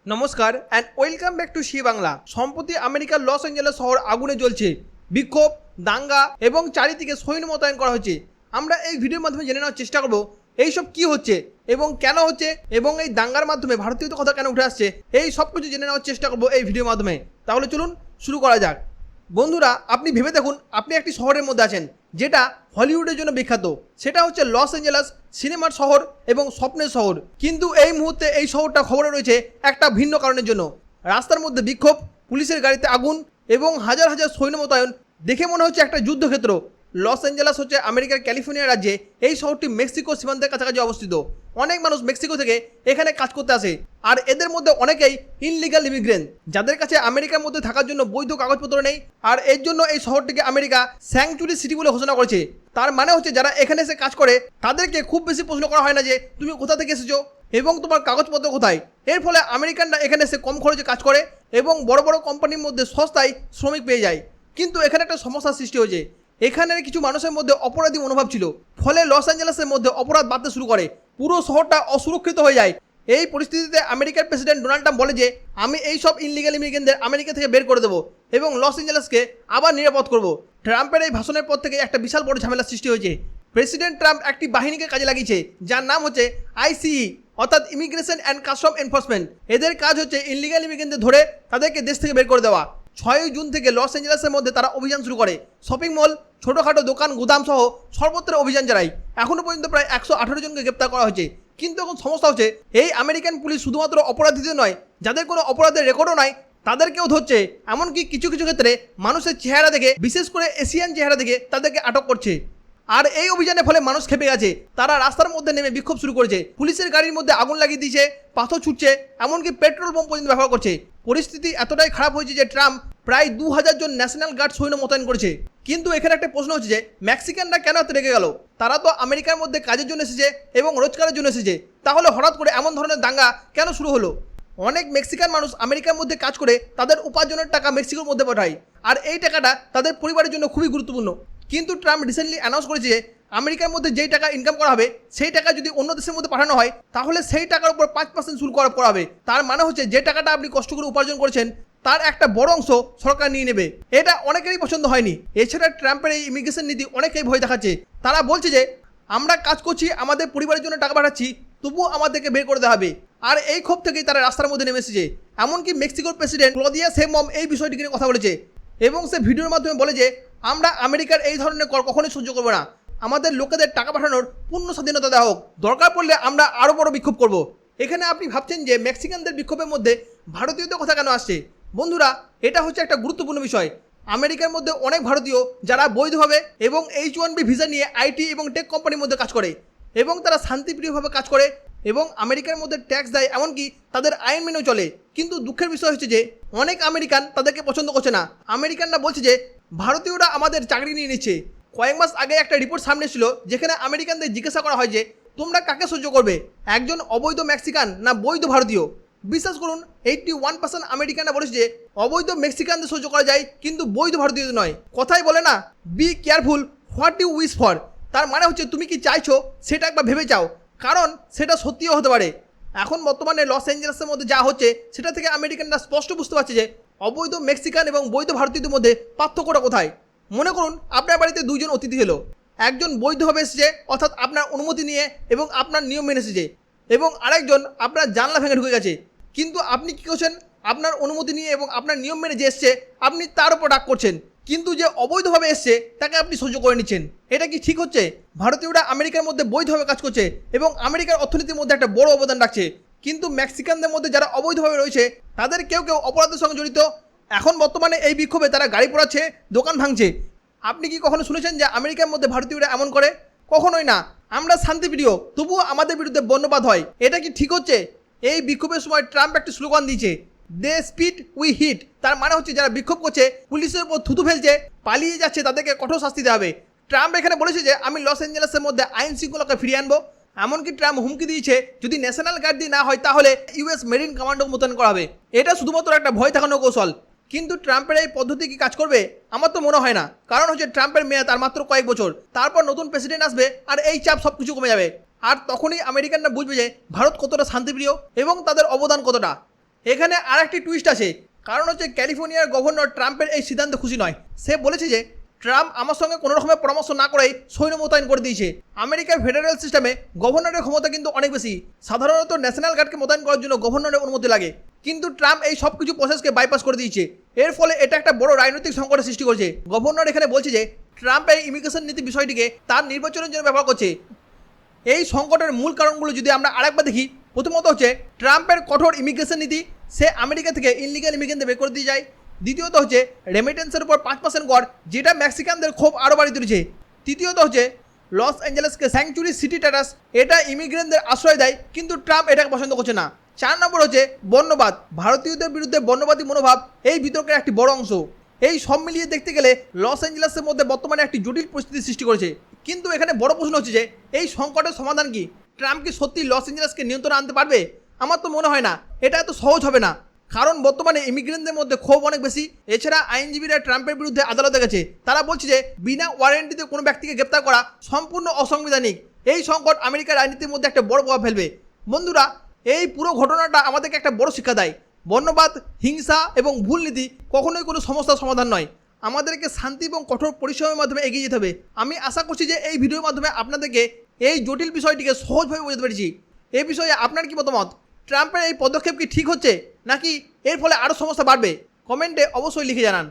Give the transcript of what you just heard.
নমস্কার and welcome back to Zee Bangla. সম্প্রতি আমেরিকার লস অ্যাঞ্জেলেস শহর আগুনে জ্বলছে। বিক্ষোভ, দাঙ্গা এবং চারিদিকে সৈন্য মোতায়েন করা হচ্ছে। আমরা এই ভিডিওর মাধ্যমে জেনে নেওয়ার চেষ্টা করব এইসব কী হচ্ছে এবং কেন হচ্ছে, এবং এই দাঙ্গার মাধ্যমে ভারতীয়দের কথা কেন উঠে আসছে, এই সব কিছু জেনে নেওয়ার চেষ্টা করব এই ভিডিওর মাধ্যমে। তাহলে চলুন শুরু করা যাক। বন্ধুরা, আপনি ভেবে দেখুন, আপনি একটি শহরের মধ্যে আছেন যেটা হলিউডের জন্য বিখ্যাত। সেটা হচ্ছে লস অ্যাঞ্জেলেস, সিনেমার শহর এবং স্বপ্নের শহর। কিন্তু এই মুহূর্তে এই শহরটা খবরে রয়েছে একটা ভিন্ন কারণের জন্য। রাস্তার মধ্যে বিক্ষোভ, পুলিশের গাড়িতে আগুন এবং হাজার হাজার সৈন্য মোতায়েন। দেখে মনে হচ্ছে একটা যুদ্ধক্ষেত্র। লস অ্যাঞ্জেলেস হচ্ছে আমেরিকার ক্যালিফোর্নিয়া রাজ্যে। এই শহরটি মেক্সিকো সীমান্তের কাছাকাছি অবস্থিত। অনেক মানুষ মেক্সিকো থেকে এখানে কাজ করতে আসে, আর এদের মধ্যে অনেকেই ইনলিগাল ইমিগ্রেন্ট, যাদের কাছে আমেরিকার মধ্যে থাকার জন্য বৈধ কাগজপত্র নেই। আর এর জন্য এই শহরটিকে আমেরিকা স্যাংচুরি সিটি বলে ঘোষণা করেছে। তার মানে হচ্ছে যারা এখানে এসে কাজ করে তাদেরকে খুব বেশি প্রশ্ন করা হয় না যে তুমি কোথা থেকে এসেছো এবং তোমার কাগজপত্র কোথায়। এর ফলে আমেরিকানরা এখানে এসে কম খরচে কাজ করে এবং বড় বড় কোম্পানির মধ্যে সস্তায় শ্রমিক পেয়ে যায়। কিন্তু এখানে একটা সমস্যার সৃষ্টি হয়েছে। এখানের কিছু মানুষের মধ্যে অপরাধী মনোভাব ছিল, ফলে লস অ্যাঞ্জেলেসের মধ্যে অপরাধ বাড়তে শুরু করে। পুরো শহরটা অসুরক্ষিত হয়ে যায়। এই পরিস্থিতিতে আমেরিকার প্রেসিডেন্ট ডোনাল্ড ট্রাম্প বলে যে আমি এই সব ইনলিগাল ইমিগ্রেন্টদের আমেরিকা থেকে বের করে দেবো এবং লস অ্যাঞ্জেলেসকে আবার নিরাপদ করব। ট্রাম্পের এই ভাষণের পর থেকে একটা বিশাল বড় ঝামেলার সৃষ্টি হয়েছে। প্রেসিডেন্ট ট্রাম্প একটি বাহিনীকে কাজে লাগিয়েছে যার নাম হচ্ছে আইসিই, অর্থাৎ ইমিগ্রেশন অ্যান্ড কাস্টম এনফোর্সমেন্ট। এদের কাজ হচ্ছে ইনলিগাল ইমিগ্রেন্টদের ধরে তাদেরকে দেশ থেকে বের করে দেওয়া। 6 জুন থেকে লস অ্যাঞ্জেলেসের মধ্যে তারা অভিযান শুরু করে। শপিং মল, ছোটোখাটো দোকান, গুদাম সহ সর্বত্র অভিযান চালায়। এখনও পর্যন্ত প্রায় 118 জনকে গ্রেপ্তার করা হয়েছে। কিন্তু এখন সমস্যা হচ্ছে এই আমেরিকান পুলিশ শুধুমাত্র অপরাধীদের নয়, যাদের কোনো অপরাধের রেকর্ডও নাই তাদেরকেও ধরছে। এমনকি কিছু কিছু ক্ষেত্রে মানুষের চেহারা দেখে, বিশেষ করে এশিয়ান চেহারা দেখে তাদেরকে আটক করছে। আর এই অভিযানের ফলে মানুষ খেপে গেছে। তারা রাস্তার মধ্যে নেমে বিক্ষোভ শুরু করেছে, পুলিশের গাড়ির মধ্যে আগুন লাগিয়ে দিয়েছে, পাথর ছুটছে, এমনকি পেট্রোল বোম পর্যন্ত ব্যবহার করছে। পরিস্থিতি এতটাই খারাপ হয়েছে যে ট্রাম্প প্রায় 2000 জন ন্যাশনাল গার্ড সৈন্য মোতায়েন করেছে। কিন্তু এখানে একটা প্রশ্ন হচ্ছে যে মেক্সিকানরা কেন এত রেগে গেল? তারা তো আমেরিকার মধ্যে কাজের জন্য এসেছে এবং রোজগারের জন্য এসেছে, তাহলে হঠাৎ করে এমন ধরনের দাঙ্গা কেন শুরু হলো? অনেক মেক্সিকান মানুষ আমেরিকার মধ্যে কাজ করে তাদের উপার্জনের টাকা মেক্সিকোর মধ্যে পাঠায়, আর এই টাকাটা তাদের পরিবারের জন্য খুবই গুরুত্বপূর্ণ। কিন্তু ট্রাম্প রিসেন্টলি অ্যানাউন্স করেছে যে আমেরিকার মধ্যে যেই টাকা ইনকাম করা হবে সেই টাকা যদি অন্য দেশের মধ্যে পাঠানো হয় তাহলে সেই টাকার উপর 5% শুল্ক আরোপ করা হবে। তার মানে হচ্ছে যে টাকাটা আপনি কষ্ট করে উপার্জন করেছেন তার একটা বড় অংশ সরকার নিয়ে নেবে। এটা অনেকেরই পছন্দ হয়নি। এছাড়া ট্রাম্পের এই ইমিগ্রেশন নীতি অনেকেই ভয় দেখাচ্ছে। তারা বলছে যে আমরা কাজ করছি, আমাদের পরিবারের জন্য টাকা পাঠাচ্ছি, তবুও আমাদেরকে বের করে দেওয়া হবে। আর এই ক্ষোভ থেকেই তারা রাস্তার মধ্যে নেমে এসেছে। এমনকি মেক্সিকোর প্রেসিডেন্ট ক্লদিয়া শেইনবাউম এই বিষয়টিকে নিয়ে কথা বলেছে এবং সে ভিডিওর মাধ্যমে বলে যে আমরা আমেরিকার এই ধরনের কর কখনোই সহ্য করবো না। আমাদের লোকেদের টাকা পাঠানোর পূর্ণ স্বাধীনতা দেওয়া হোক, দরকার পড়লে আমরা আরও বড় বিক্ষোভ করব। এখানে আপনি ভাবছেন যে মেক্সিকানদের বিক্ষোভের মধ্যে ভারতীয়দের কথা কেন আসছে? বন্ধুরা, এটা হচ্ছে একটা গুরুত্বপূর্ণ বিষয়। আমেরিকার মধ্যে অনেক ভারতীয় যারা বৈধভাবে এবং H1B ভিসা নিয়ে আইটি এবং টেক কোম্পানির মধ্যে কাজ করে এবং তারা শান্তিপ্রিয়ভাবে কাজ করে এবং আমেরিকার মধ্যে ট্যাক্স দেয়, এমনকি তাদের আইন মেনেও চলে। কিন্তু দুঃখের বিষয় হচ্ছে যে অনেক আমেরিকান তাদেরকে পছন্দ করছে না। আমেরিকানরা বলছে যে ভারতীয়রা আমাদের চাকরি নিয়ে নিচ্ছে। কয়েক মাস আগে একটা রিপোর্ট সামনে ছিল যেখানে আমেরিকানদের জিজ্ঞাসা করা হয় যে তোমরা কাকে সহ্য করবে, একজন অবৈধ মেক্সিকান না বৈধ ভারতীয়? বিশ্বাস করুন 81% আমেরিকানরা বলেছে যে অবৈধ মেক্সিকানদের সহ্য করা যায় কিন্তু বৈধ ভারতীয়দের নয়। কথাই বলে না, be careful what you wish for. তার মানে হচ্ছে তুমি কি চাইছো সেটা একবার ভেবে চাও, কারণ সেটা সত্যিও হতে পারে। এখন বর্তমানে লস অ্যাঞ্জেলেসের মধ্যে যা হচ্ছে সেটা থেকে আমেরিকানরা স্পষ্ট বুঝতে পারছে যে অবৈধ মেক্সিকান এবং বৈধ ভারতীয়দের মধ্যে পার্থক্যটা কোথায়। মনে করুন আপনার বাড়িতে 2 জন অতিথি এলো। একজন বৈধভাবে এসেছে, অর্থাৎ আপনার অনুমতি নিয়ে এবং আপনার নিয়ম মেনে এসেছে, এবং আরেকজন আপনার জানলা ভেঙে ঢুকে গেছে। কিন্তু আপনি কী করছেন? আপনার অনুমতি নিয়ে এবং আপনার নিয়ম মেনে যে এসছে আপনি তার উপর রাগ করছেন, কিন্তু যে অবৈধভাবে এসছে তাকে আপনি সহ্য করে নিচ্ছেন। এটা কি ঠিক হচ্ছে? ভারতীয়রা আমেরিকার মধ্যে বৈধভাবে কাজ করছে এবং আমেরিকার অর্থনীতির মধ্যে একটা বড় অবদান রাখছে, কিন্তু মেক্সিকানদের মধ্যে যারা অবৈধভাবে রয়েছে তাদের কেউ কেউ অপরাধের সঙ্গে জড়িত। এখন বর্তমানে এই বিক্ষোভে তারা গাড়ি পোড়াচ্ছে, দোকান ভাঙছে। আপনি কি কখনো শুনেছেন যে আমেরিকার মধ্যে ভারতীয়রা এমন করে? কখনোই না। আমরা শান্তিপ্রিয়, তবুও আমাদের বিরুদ্ধে বর্ণবাদ হয়। এটা কি ঠিক হচ্ছে? এই বিক্ষোভের সময় ট্রাম্প একটি স্লোগান দিয়েছে, দে স্পিড উই হিট। তার মানে হচ্ছে যারা বিক্ষোভ করছে, পুলিশের উপর থুতু ফেলছে, পালিয়ে যাচ্ছে, তাদেরকে কঠোর শাস্তি দেওয়া হবে। ট্রাম্প এখানে বলেছে যে আমি লস অ্যাঞ্জেলেসের মধ্যে আইন শৃঙ্খলাকে ফিরিয়ে আনবো। এমনকি ট্রাম্প হুমকি দিয়েছে যদি ন্যাশনাল গার্ড দিয়ে না হয় তাহলে ইউএস মেরিন কমান্ডো মোতায়েন করা হবে। এটা শুধুমাত্র একটা ভয় দেখানোর কৌশল। কিন্তু ট্রাম্পের এই পদ্ধতি কি কাজ করবে? আমার তো মনে হয় না। কারণ হচ্ছে ট্রাম্পের মেয়াদ আর মাত্র কয়েক বছর, তারপর নতুন প্রেসিডেন্ট আসবে আর এই চাপ সব কিছু কমে যাবে। আর তখনই আমেরিকানরা বুঝবে যে ভারত কতটা শান্তিপ্রিয় এবং তাদের অবদান কতটা। এখানে আরেকটি টুইস্ট আছে, কারণ হচ্ছে ক্যালিফোর্নিয়ার গভর্নর ট্রাম্পের এই সিদ্ধান্তে খুশি নয়। সে বলেছে যে ট্রাম্প আমার সঙ্গে কোনো রকমের পরামর্শ না করেই সৈন্য মোতায়েন করে দিয়েছে। আমেরিকার ফেডারেল সিস্টেমে গভর্নরের ক্ষমতা কিন্তু অনেক বেশি। সাধারণত ন্যাশনাল গার্ডকে মোতায়েন করার জন্য গভর্নরের অনুমতি লাগে, কিন্তু ট্রাম্প এই সব কিছু প্রসেসকে বাইপাস করে দিয়েছে। এর ফলে এটা একটা বড় রাজনৈতিক সংকটের সৃষ্টি করেছে। গভর্নর এখানে বলছে যে ট্রাম্প এই ইমিগ্রেশন নীতি বিষয়টিকে তার নির্বাচনের জন্য ব্যবহার করছে। এই সংকটের মূল কারণগুলো যদি আমরা আরেকবার দেখি, প্রথমত হচ্ছে ট্রাম্পের কঠোর ইমিগ্রেশন নীতি, সে আমেরিকা থেকে ইনলিগাল ইমিগ্রেন্টদের বের করে দিয়ে যায়। দ্বিতীয়ত হচ্ছে রেমিটেন্সের উপর 5% কর, যেটা মেক্সিকানদের ক্ষোভ আরও বাড়িয়ে তুলেছে। তৃতীয়ত হচ্ছে লস অ্যাঞ্জেলেসকে স্যাংচুরি সিটি স্ট্যাটাস, এটা ইমিগ্রেন্টদের আশ্রয় দেয়, কিন্তু ট্রাম্প এটাকে পছন্দ করছে না। 4 নম্বর হচ্ছে বর্ণবাদ, ভারতীয়দের বিরুদ্ধে বর্ণবাদী মনোভাব এই বিতর্কের একটি বড় অংশ। এই সব মিলিয়ে দেখতে গেলে লস অ্যাঞ্জেলেসের মধ্যে বর্তমানে একটি জটিল পরিস্থিতি সৃষ্টি করেছে। কিন্তু এখানে বড় প্রশ্ন হচ্ছে যে এই সংকটের সমাধান কি? ট্রাম্প কি সত্যি লস অ্যাঞ্জেলেসকে নিয়ন্ত্রণে আনতে পারবে? আমার তো মনে হয় না, এটা এত সহজ হবে না, কারণ বর্তমানে ইমিগ্রেন্টদের মধ্যে ক্ষোভ অনেক বেশি। এছাড়া আইনজীবীরা ট্রাম্পের বিরুদ্ধে আদালতে গেছে, তারা বলছে যে বিনা ওয়ারেন্টিতে কোনো ব্যক্তিকে গ্রেপ্তার করা সম্পূর্ণ অসাংবিধানিক। এই সংকট আমেরিকার রাজনীতির মধ্যে একটা বড় প্রভাব ফেলবে। বন্ধুরা, এই পুরো ঘটনাটা আমাদেরকে একটা বড় শিক্ষা দেয়। বর্ণবাদ, হিংসা এবং ভুল নীতি কখনোই কোনো সমস্যার সমাধান নয়। আমাদেরকে শান্তি এবং কঠোর পরিশ্রমের মাধ্যমে এগিয়ে যেতে হবে। আমি আশা করছি যে এই ভিডিওর মাধ্যমে আপনাদেরকে এই জটিল বিষয়টিকে সহজভাবে বোঝাতে পেরেছি। এই বিষয়ে আপনার কি মতামত? ট্রাম্পের এই পদক্ষেপ কি ঠিক হচ্ছে, নাকি এর ফলে আরও সমস্যা বাড়বে? কমেন্টে অবশ্যই লিখে জানান।